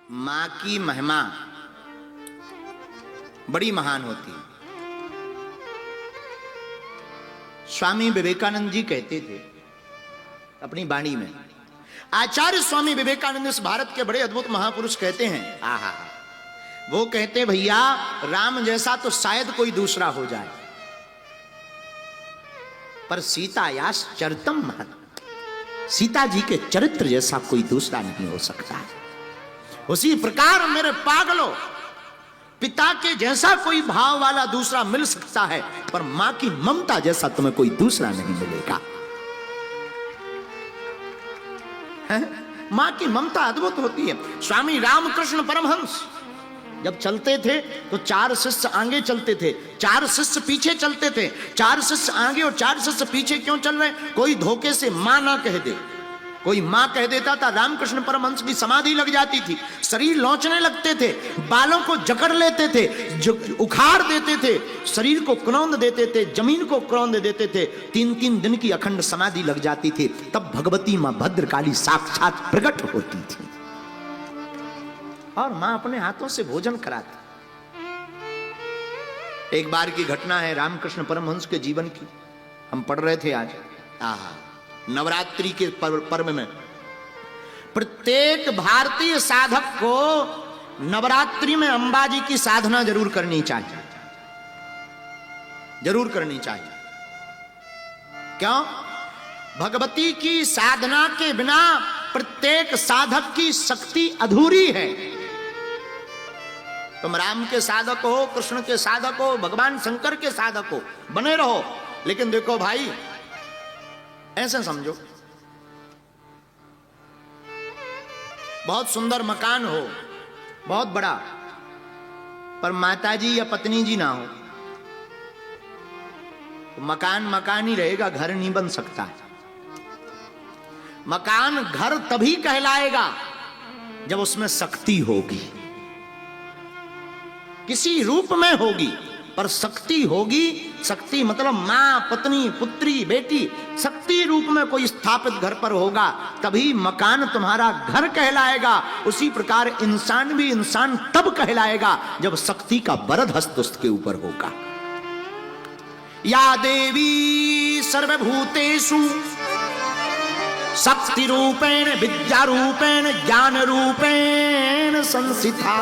मां की महिमा बड़ी महान होती है। स्वामी विवेकानंद जी कहते थे अपनी वाणी में, आचार्य स्वामी विवेकानंद इस भारत के बड़े अद्भुत महापुरुष कहते हैं, आहा, वो कहते भैया राम जैसा तो शायद कोई दूसरा हो जाए, पर सीतायास चरितम महत्, सीता जी के चरित्र जैसा कोई दूसरा नहीं हो सकता है। उसी प्रकार मेरे पागलों, पिता के जैसा कोई भाव वाला दूसरा मिल सकता है, पर मां की ममता जैसा तुम्हें कोई दूसरा नहीं मिलेगा। है? मां की ममता अद्भुत होती है। स्वामी रामकृष्ण परमहंस जब चलते थे तो 4 शिष्य आगे चलते थे, 4 शिष्य पीछे चलते थे। 4 शिष्य आगे और 4 शिष्य पीछे क्यों चल रहे? कोई धोखे से मां ना कह दे। कोई मां कह देता था, रामकृष्ण परमहंस की समाधि लग जाती थी, शरीर लौचने लगते थे, बालों को जकड़ लेते थे, उखाड़ देते थे, शरीर को क्रौंद देते थे, जमीन को क्रौंद देते थे। 3-3 दिन की अखंड समाधि लग जाती थी। तब भगवती मां भद्रकाली साक्षात प्रकट होती थी और मां अपने हाथों से भोजन कराती। एक बार की घटना है रामकृष्ण परमहंस के जीवन की, हम पढ़ रहे थे आज। आहा, नवरात्रि के पर्व में प्रत्येक भारतीय साधक को नवरात्रि में अंबाजी की साधना जरूर करनी चाहिए, जरूर करनी चाहिए। क्यों? भगवती की साधना के बिना प्रत्येक साधक की शक्ति अधूरी है। तुम राम के साधक हो, कृष्ण के साधक हो, भगवान शंकर के साधक हो, बने रहो। लेकिन देखो भाई, ऐसे समझो, बहुत सुंदर मकान हो, बहुत बड़ा, पर माताजी या पत्नी जी ना हो तो मकान मकान ही रहेगा, घर नहीं बन सकता। मकान घर तभी कहलाएगा जब उसमें शक्ति होगी, किसी रूप में होगी, पर शक्ति होगी। शक्ति मतलब मां, पत्नी, पुत्री, बेटी, शक्ति रूप में कोई स्थापित घर पर होगा, तभी मकान तुम्हारा घर कहलाएगा। उसी प्रकार इंसान भी इंसान तब कहलाएगा जब शक्ति का वरद हस्त उसके ऊपर होगा। या देवी सर्वभूतेषु शक्ति रूपेण विद्या रूपेण ज्ञान रूपेण संस्थिता,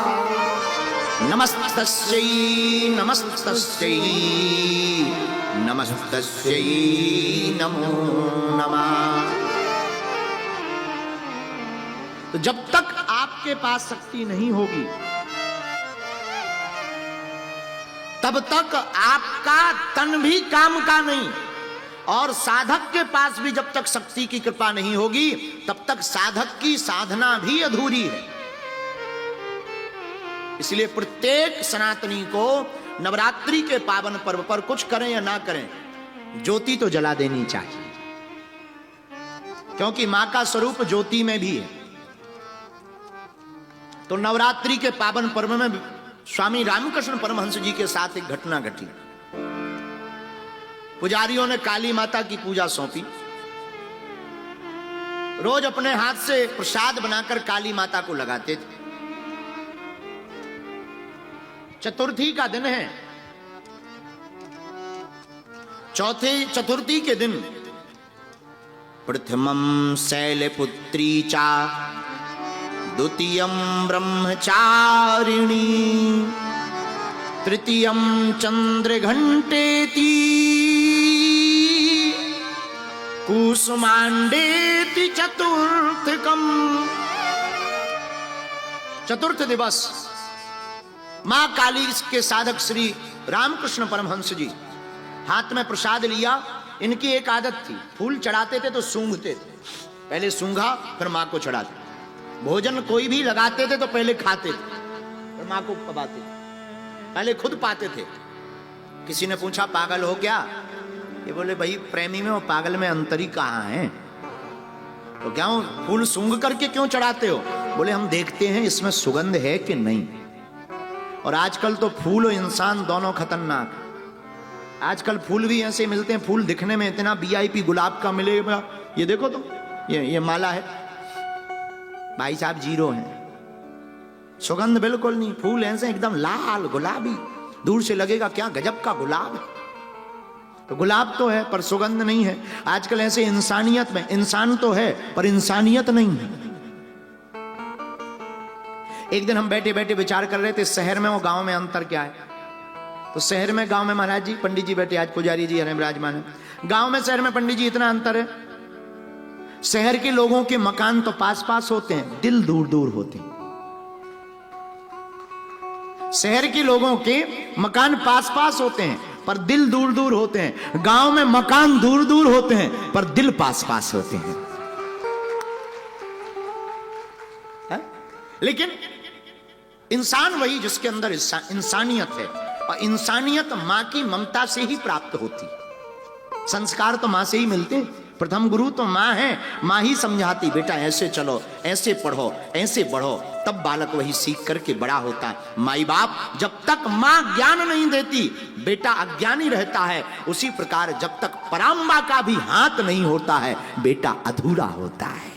नमस्तस्यै नमस्तस्यै नमस्तस्यै नमो नमः। तो जब तक आपके पास शक्ति नहीं होगी तब तक आपका तन भी काम का नहीं, और साधक के पास भी जब तक शक्ति की कृपा नहीं होगी तब तक साधक की साधना भी अधूरी है। इसलिए प्रत्येक सनातनी को नवरात्रि के पावन पर्व पर कुछ करें या ना करें, ज्योति तो जला देनी चाहिए, क्योंकि मां का स्वरूप ज्योति में भी है। तो नवरात्रि के पावन पर्व में स्वामी रामकृष्ण परमहंस जी के साथ एक घटना घटी। पुजारियों ने काली माता की पूजा सौंपी। रोज अपने हाथ से प्रसाद बनाकर काली माता को लगाते थे। चतुर्थी का दिन है, चतुर्थी के दिन प्रथमं शैलपुत्री चा द्वितीयं ब्रह्मचारिणी तृतीयं चंद्रघंटेति कुसुमांडेति चतुर्थकम। चतुर्थ दिवस मां काली के साधक श्री रामकृष्ण परमहंस जी हाथ में प्रसाद लिया। इनकी एक आदत थी, फूल चढ़ाते थे तो सूंघते थे, पहले सूंघा फिर मां को चढ़ाते। भोजन कोई भी लगाते थे तो पहले खाते थे फिर मां को पवाते, पहले खुद पाते थे। किसी ने पूछा पागल हो क्या? ये बोले भाई प्रेमी में और पागल में अंतर ही कहां है? तो क्या फूल सूंघ करके क्यों चढ़ाते हो? बोले हम देखते हैं इसमें सुगंध है कि नहीं। और आजकल तो फूल और इंसान दोनों खतरनाक। आजकल फूल भी ऐसे मिलते हैं, फूल दिखने में इतना वीआईपी गुलाब का मिलेगा, ये देखो तो ये माला है, भाई साहब जीरो हैं। सुगंध बिल्कुल नहीं, फूल ऐसे एकदम लाल गुलाबी, दूर से लगेगा क्या गजब का गुलाब है। तो गुलाब तो है पर सुगंध नहीं है। आजकल ऐसे इंसानियत में, इंसान तो है पर इंसानियत नहीं है। एक दिन हम बैठे बैठे विचार कर रहे थे शहर में और गांव में अंतर क्या है। तो शहर में गांव में महाराज जी, पंडित जी बैठे, आज पुजारी जी हमें विराजमान है। गांव में शहर में पंडित जी इतना अंतर है, शहर के लोगों के मकान तो पास पास होते हैं, दिल दूर दूर होते हैं। शहर के लोगों के मकान पास पास होते हैं पर दिल दूर दूर होते हैं। गांव में मकान दूर दूर होते हैं पर दिल पास पास होते हैं। है? लेकिन इंसान वही जिसके अंदर इंसानियत है, और इंसानियत मां की ममता से ही प्राप्त होती। संस्कार तो मां से ही मिलते हैं। प्रथम गुरु तो मां है, मां ही समझाती, बेटा ऐसे चलो, ऐसे पढ़ो, ऐसे बढ़ो, तब बालक वही सीख करके बड़ा होता है। माई बाप जब तक मां ज्ञान नहीं देती, बेटा अज्ञानी रहता है। उसी प्रकार जब तक पराम्बा का भी हाथ नहीं होता है, बेटा अधूरा होता है।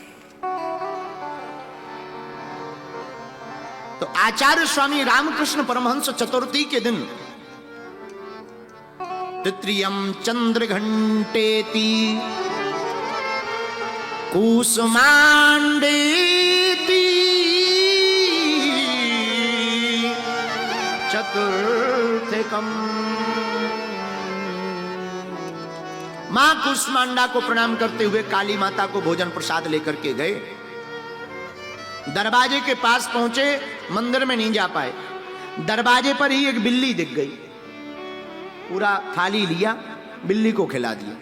तो आचार्य स्वामी रामकृष्ण परमहंस चतुर्थी के दिन तृतीयम चंद्र घंटेति कुसुमांडेति चतुर्थकम। मां कुसुमांडा को प्रणाम करते हुए काली माता को भोजन प्रसाद लेकर के गए। दरवाजे के पास पहुंचे, मंदिर में नहीं जा पाए। दरवाजे पर ही एक बिल्ली दिख गई, पूरा थाली लिया, बिल्ली को खिला दिया।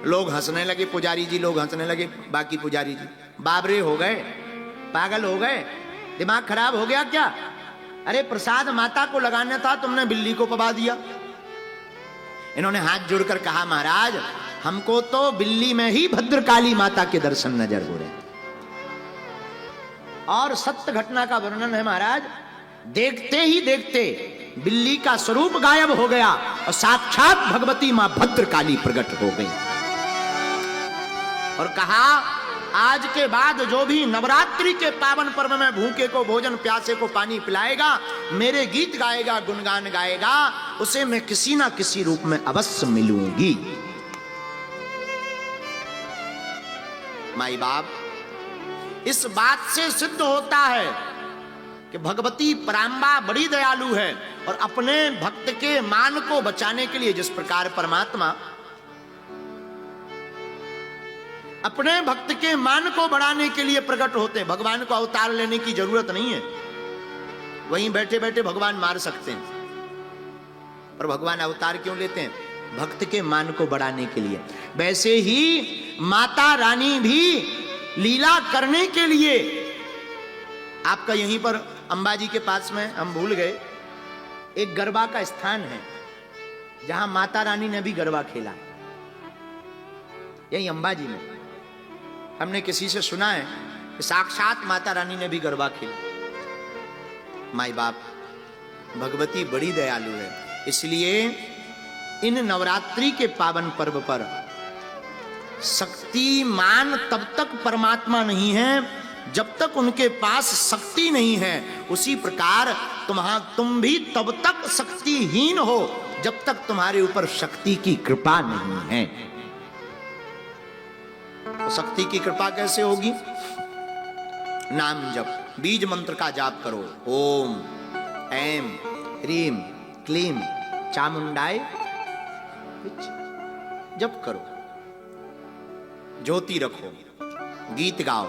लोग हंसने लगे, पुजारी जी लोग हंसने लगे। बाकी पुजारी जी बाबरे हो गए, पागल हो गए, दिमाग खराब हो गया क्या? अरे प्रसाद माता को लगाना था, तुमने बिल्ली को पवा दिया। इन्होंने हाथ जोड़कर कहा, महाराज हमको तो बिल्ली में ही भद्रकाली माता के दर्शन नजर हो रहे। और सत्य घटना का वर्णन है महाराज, देखते ही देखते बिल्ली का स्वरूप गायब हो गया और साक्षात भगवती मां भद्रकाली प्रकट हो गई। और कहा, आज के बाद जो भी नवरात्रि के पावन पर्व में भूखे को भोजन, प्यासे को पानी पिलाएगा, मेरे गीत गाएगा, गुणगान गाएगा, उसे मैं किसी ना किसी रूप में अवश्य मिलूंगी। माई बाप, इस बात से सिद्ध होता है कि भगवती पराम्बा बड़ी दयालु है और अपने भक्त के मान को बचाने के लिए, जिस प्रकार परमात्मा अपने भक्त के मान को बढ़ाने के लिए प्रकट होते हैं। भगवान को अवतार लेने की जरूरत नहीं है, वहीं बैठे बैठे भगवान मार सकते हैं, पर भगवान अवतार क्यों लेते हैं? भक्त के मान को बढ़ाने के लिए। वैसे ही माता रानी भी लीला करने के लिए, आपका यहीं पर अंबाजी के पास में, हम भूल गए, एक गरबा का स्थान है जहां माता रानी ने भी गरबा खेला, यही अंबाजी में। हमने किसी से सुना है कि साक्षात माता रानी ने भी गरबा खेला। माई बाप, भगवती बड़ी दयालु है। इसलिए इन नवरात्रि के पावन पर्व पर शक्तिमान तब तक परमात्मा नहीं है जब तक उनके पास शक्ति नहीं है। उसी प्रकार तुम भी तब तक शक्तिहीन हो जब तक तुम्हारे ऊपर शक्ति की कृपा नहीं है। तो शक्ति की कृपा कैसे होगी? नाम जप, बीज मंत्र का जाप करो। ओम ऐम ह्रीम क्लीम चामुंडाय जप करो, ज्योति रखो, गीत गाओ,